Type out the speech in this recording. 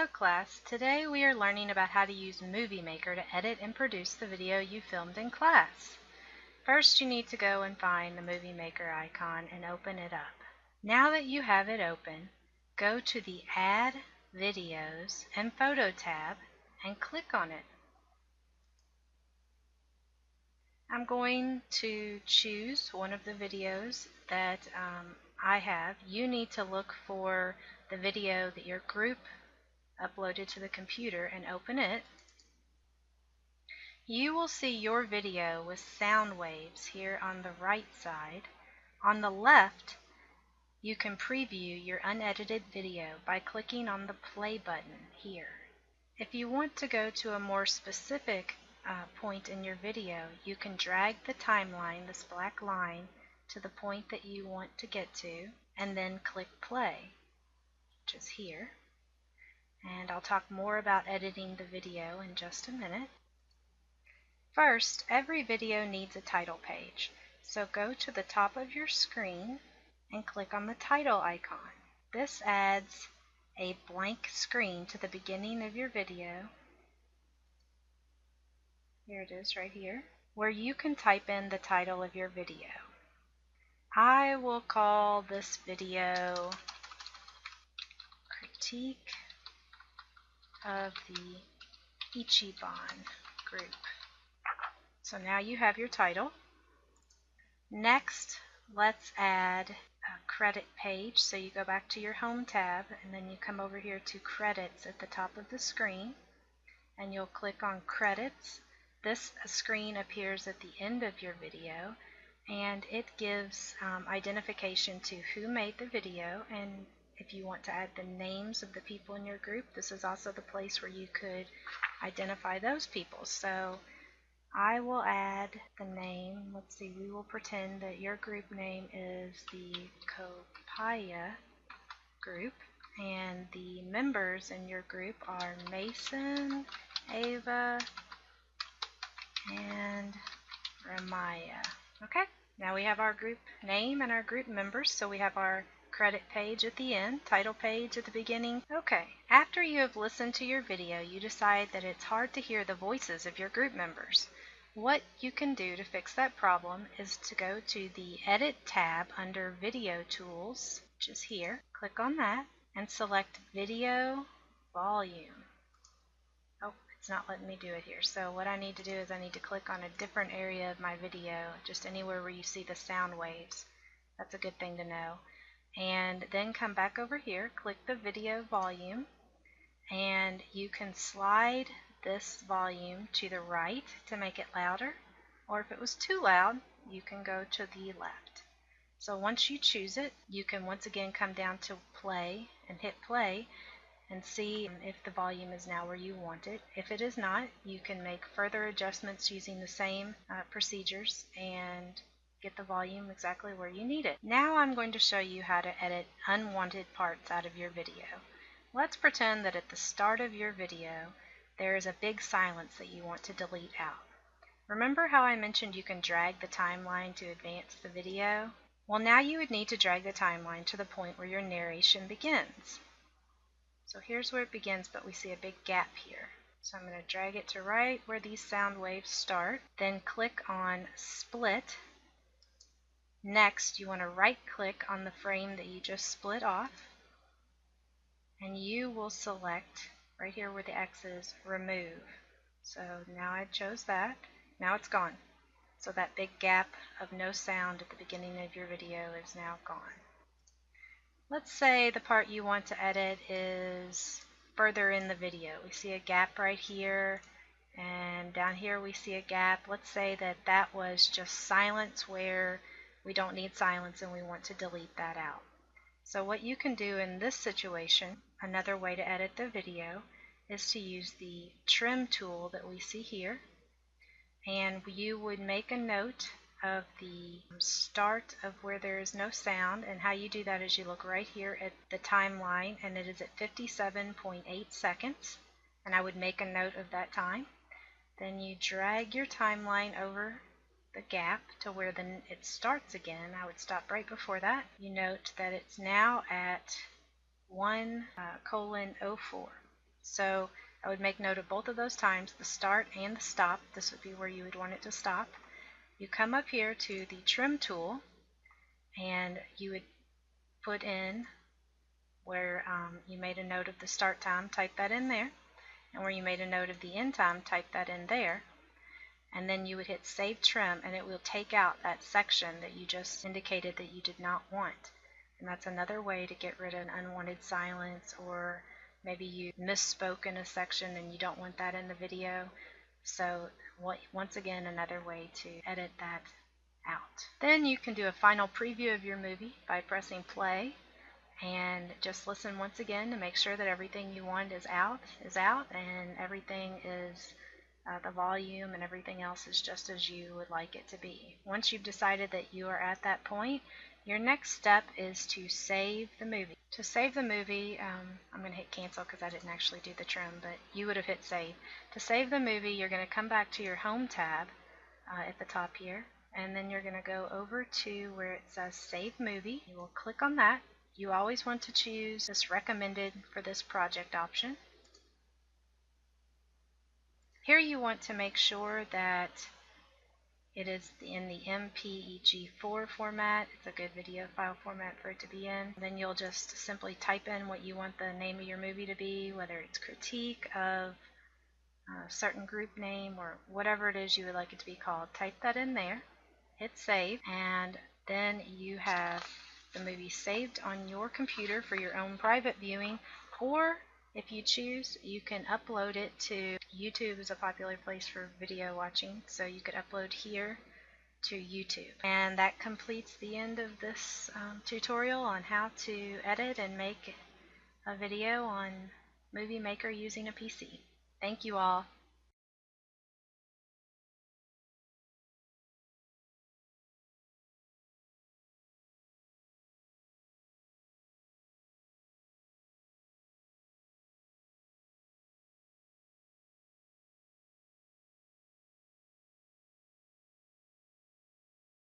Hello class, today we are learning about how to use Movie Maker to edit and produce the video you filmed in class. First you need to go and find the Movie Maker icon and open it up. Now that you have it open, go to the Add Videos and Photo tab and click on it. I'm going to choose one of the videos that I have. You need to look for the video that your group uploaded to the computer and open it. You will see your video with sound waves here on the right side. On the left, you can preview your unedited video by clicking on the play button here. If you want to go to a more specific point in your video, you can drag the timeline, this black line, to the point that you want to get to, and then click play, which is here. And I'll talk more about editing the video in just a minute. First, every video needs a title page, so go to the top of your screen and click on the title icon. This adds a blank screen to the beginning of your video. Here it is right here, where you can type in the title of your video. I will call this video Critique of the Ichiban group. So now you have your title. Next, let's add a credit page. So you go back to your home tab and then you come over here to credits at the top of the screen and you'll click on credits. This screen appears at the end of your video and it gives identification to who made the video, and if you want to add the names of the people in your group, this is also the place where you could identify those people. So I will add the name. Let's see, we will pretend that your group name is the Kopaya group, and the members in your group are Mason, Ava, and Ramaya. Okay, now we have our group name and our group members, so we have our credit page at the end, title page at the beginning. Okay, after you have listened to your video, you decide that it's hard to hear the voices of your group members. What you can do to fix that problem is to go to the Edit tab under Video Tools, which is here. Click on that and select Video Volume. Oh, it's not letting me do it here. So what I need to do is I need to click on a different area of my video, just anywhere where you see the sound waves. That's a good thing to know. And then come back over here, click the Video Volume, and you can slide this volume to the right to make it louder, or if it was too loud, you can go to the left. So once you choose it, you can once again come down to play and hit play and see if the volume is now where you want it. If it is not, you can make further adjustments using the same procedures and get the volume exactly where you need it. Now I'm going to show you how to edit unwanted parts out of your video. Let's pretend that at the start of your video there is a big silence that you want to delete out. Remember how I mentioned you can drag the timeline to advance the video? Well, now you would need to drag the timeline to the point where your narration begins. So here's where it begins, but we see a big gap here. So I'm going to drag it to right where these sound waves start, then click on Split. Next, you want to right-click on the frame that you just split off, and you will select right here where the X is, Remove. So now I chose that. Now it's gone. So that big gap of no sound at the beginning of your video is now gone. Let's say the part you want to edit is further in the video. We see a gap right here, and down here we see a gap. Let's say that that was just silence where we don't need silence and we want to delete that out. So what you can do in this situation, another way to edit the video, is to use the trim tool that we see here, and you would make a note of the start of where there is no sound, and how you do that is you look right here at the timeline and it is at 57.8 seconds, and I would make a note of that time. Then you drag your timeline over the gap to where then it starts again. I would stop right before that. You note that it's now at 1:04. So I would make note of both of those times, the start and the stop. This would be where you would want it to stop. You come up here to the trim tool and you would put in where you made a note of the start time, type that in there, and where you made a note of the end time, type that in there, and then you would hit Save Trim, and it will take out that section that you just indicated that you did not want. And that's another way to get rid of an unwanted silence, or maybe you misspoke in a section and you don't want that in the video. So once again, another way to edit that out. Then you can do a final preview of your movie by pressing play and just listen once again to make sure that everything you want is out, and everything is the volume and everything else is just as you would like it to be. Once you've decided that you are at that point, your next step is to save the movie. To save the movie, I'm going to hit cancel because I didn't actually do the trim, but you would have hit save. To save the movie, you're going to come back to your home tab at the top here, and then you're going to go over to where it says Save Movie. You will click on that. You always want to choose this recommended for this project option. Here you want to make sure that it is in the MPEG-4 format. It's a good video file format for it to be in. Then you'll just simply type in what you want the name of your movie to be, whether it's critique of a certain group name or whatever it is you would like it to be called. Type that in there, hit save, and then you have the movie saved on your computer for your own private viewing, or if you choose, you can upload it to YouTube. Is a popular place for video watching, so you could upload here to YouTube. And that completes the end of this tutorial on how to edit and make a video on Movie Maker using a PC. Thank you all.